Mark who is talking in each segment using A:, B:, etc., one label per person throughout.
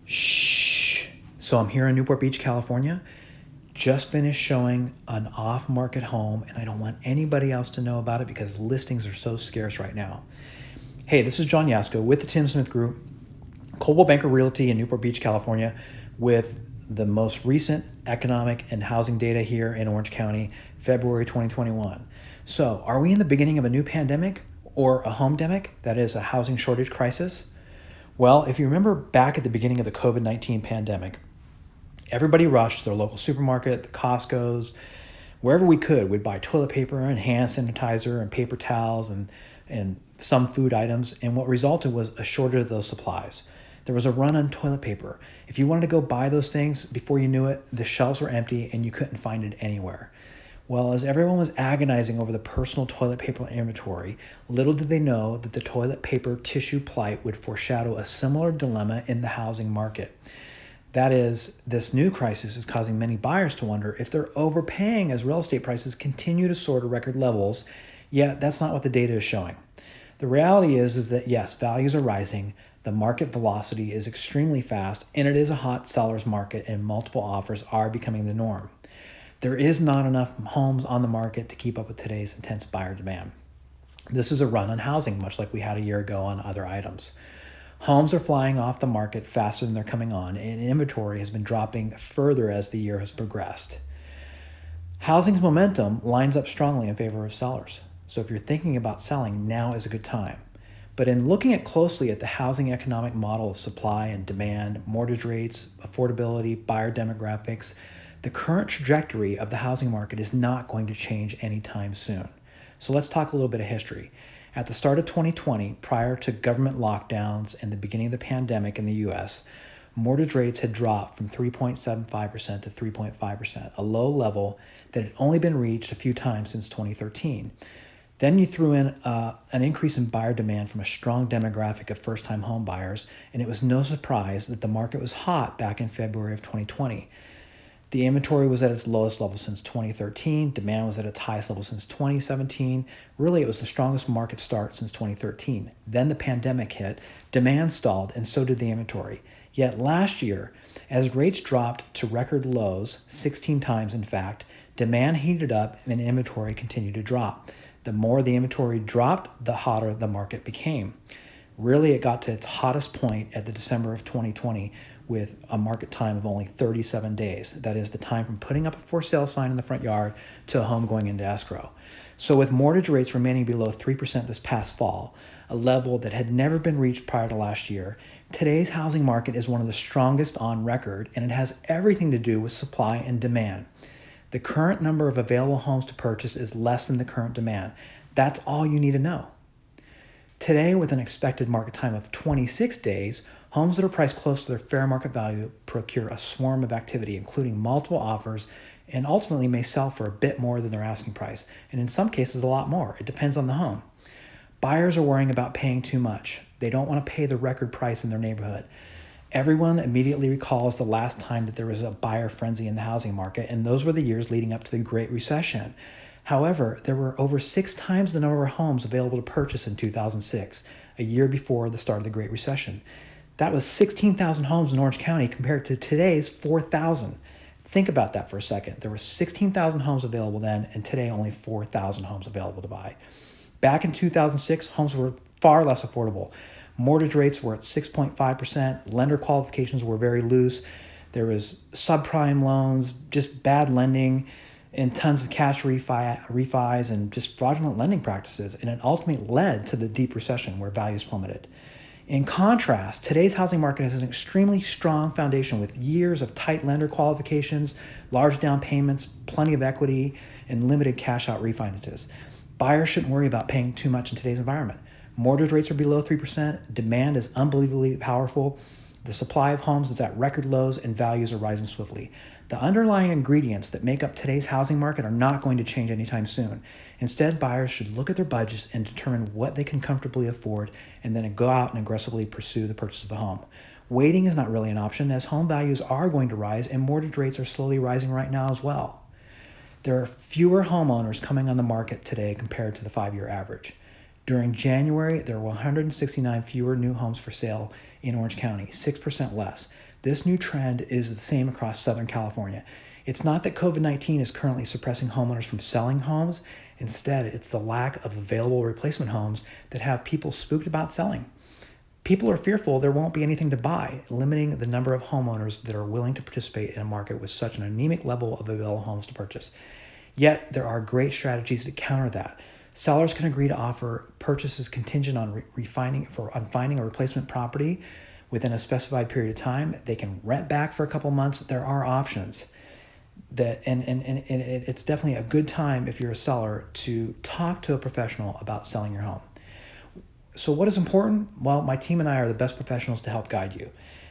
A: Shh. So I'm here in Newport Beach, California. Just finished showing an off-market home, and I don't want anybody else to know about it because listings are so scarce right now. Hey, this is John Yasko with the Tim Smith Group, Coldwell Banker Realty in Newport Beach, California, with the most recent economic and housing data here in Orange County, February 2021. So, are we in the beginning of a new pandemic or a home-demic, that is a housing shortage crisis? Well, if you remember back at the beginning of the COVID-19 pandemic, everybody rushed to their local supermarket, the Costco's, wherever we could. We'd buy toilet paper and hand sanitizer and paper towels and some food items. And what resulted was a shortage of those supplies. There was a run on toilet paper. If you wanted to go buy those things, before you knew it, the shelves were empty and you couldn't find it anywhere. Well, as everyone was agonizing over the personal toilet paper inventory, little did they know that the toilet paper tissue plight would foreshadow a similar dilemma in the housing market. That is, this new crisis is causing many buyers to wonder if they're overpaying as real estate prices continue to soar to record levels, yet that's not what the data is showing. The reality is that yes, values are rising, the market velocity is extremely fast, and it is a hot seller's market and multiple offers are becoming the norm. There is not enough homes on the market to keep up with today's intense buyer demand. This is a run on housing, much like we had a year ago on other items. Homes are flying off the market faster than they're coming on, and inventory has been dropping further as the year has progressed. Housing's momentum lines up strongly in favor of sellers. So if you're thinking about selling, now is a good time. But in looking closely at the housing economic model of supply and demand, mortgage rates, affordability, buyer demographics, the current trajectory of the housing market is not going to change anytime soon. So let's talk a little bit of history. At the start of 2020, prior to government lockdowns and the beginning of the pandemic in the US, mortgage rates had dropped from 3.75% to 3.5%, a low level that had only been reached a few times since 2013. Then you threw in an increase in buyer demand from a strong demographic of first-time home buyers, and it was no surprise that the market was hot back in February of 2020. The inventory was at its lowest level since 2013. Demand was at its highest level since 2017. Really, it was the strongest market start since 2013. Then the pandemic hit, demand stalled, and so did the inventory. Yet last year, as rates dropped to record lows, 16 times in fact, demand heated up and inventory continued to drop. The more the inventory dropped, the hotter the market became. Really, it got to its hottest point at the December of 2020 with a market time of only 37 days. That is the time from putting up a for sale sign in the front yard to a home going into escrow. So with mortgage rates remaining below 3% this past fall, a level that had never been reached prior to last year, today's housing market is one of the strongest on record, and it has everything to do with supply and demand. The current number of available homes to purchase is less than the current demand. That's all you need to know. Today, with an expected market time of 26 days, homes that are priced close to their fair market value procure a swarm of activity, including multiple offers, and ultimately may sell for a bit more than their asking price, and in some cases a lot more. It depends on the home. Buyers are worrying about paying too much. They don't want to pay the record price in their neighborhood. Everyone immediately recalls the last time that there was a buyer frenzy in the housing market, and those were the years leading up to the Great Recession. However, there were over 6 times the number of homes available to purchase in 2006, a year before the start of the Great Recession. That was 16,000 homes in Orange County compared to today's 4,000. Think about that for a second. There were 16,000 homes available then, and today only 4,000 homes available to buy. Back in 2006, homes were far less affordable. Mortgage rates were at 6.5%. Lender qualifications were very loose. There was subprime loans, just bad lending, and tons of cash refis and just fraudulent lending practices. And it ultimately led to the deep recession where values plummeted. In contrast, today's housing market has an extremely strong foundation with years of tight lender qualifications, large down payments, plenty of equity, and limited cash out refinances. Buyers shouldn't worry about paying too much in today's environment. Mortgage rates are below 3%, demand is unbelievably powerful, the supply of homes is at record lows, and values are rising swiftly. The underlying ingredients that make up today's housing market are not going to change anytime soon. Instead, buyers should look at their budgets and determine what they can comfortably afford, and then go out and aggressively pursue the purchase of a home. Waiting is not really an option, as home values are going to rise and mortgage rates are slowly rising right now as well. There are fewer homeowners coming on the market today compared to the 5-year average. During January, there were 169 fewer new homes for sale in Orange County, 6% less. This new trend is the same across Southern California. It's not that COVID-19 is currently suppressing homeowners from selling homes. Instead, it's the lack of available replacement homes that have people spooked about selling. People are fearful there won't be anything to buy, limiting the number of homeowners that are willing to participate in a market with such an anemic level of available homes to purchase. Yet, there are great strategies to counter that. Sellers can agree to offer purchases contingent on finding a replacement property within a specified period of time. They can rent back for a couple months. There are options. And it's definitely a good time if you're a seller to talk to a professional about selling your home. So what is important? Well, my team and I are the best professionals to help guide you.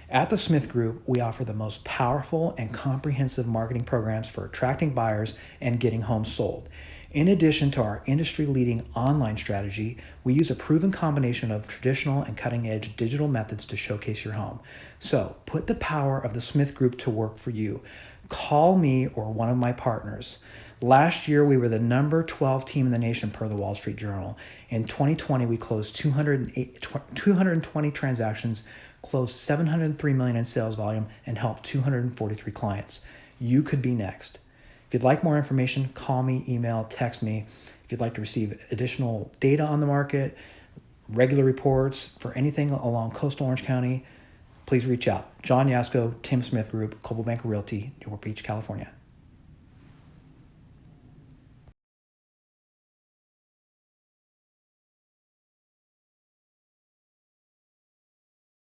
A: At the Smith Group, we offer the most powerful and comprehensive marketing programs for attracting buyers and getting homes sold. In addition to our industry-leading online strategy, we use a proven combination of traditional and cutting-edge digital methods to showcase your home. So put the power of the Smith Group to work for you. Call me or one of my partners. Last year, we were the number 12 team in the nation per the Wall Street Journal. In 2020, we closed 220 transactions, closed $703 million in sales volume, and helped 243 clients. You could be next. If you'd like more information, call me, email, text me. If you'd like to receive additional data on the market, regular reports for anything along coastal Orange County, please reach out. John Yasko, Tim Smith Group, Coldwell Banker Realty, Newport Beach, California.